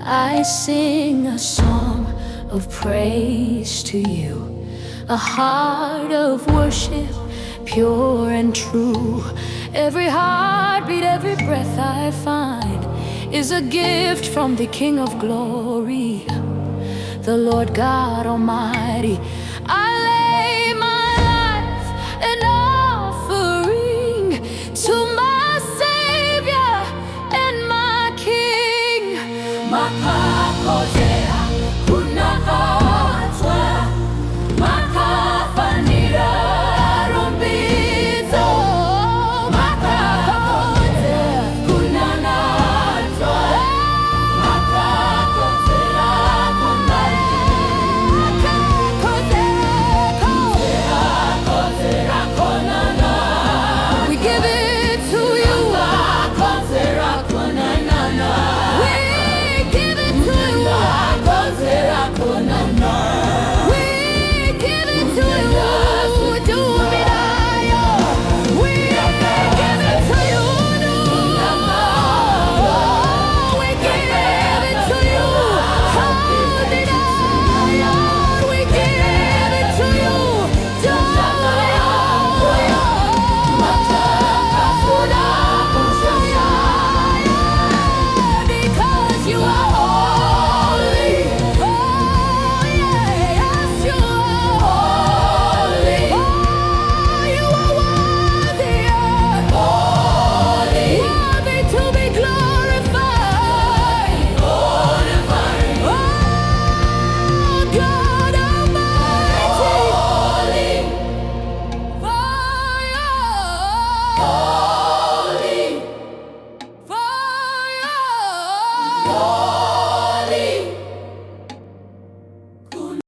I sing a song of praise to you, a heart of worship, pure and true. Every heartbeat, every breath I find is a gift from the King of Glory, the Lord God Almighty. I lay my life an offering to my Savior and my King. Makakodzera.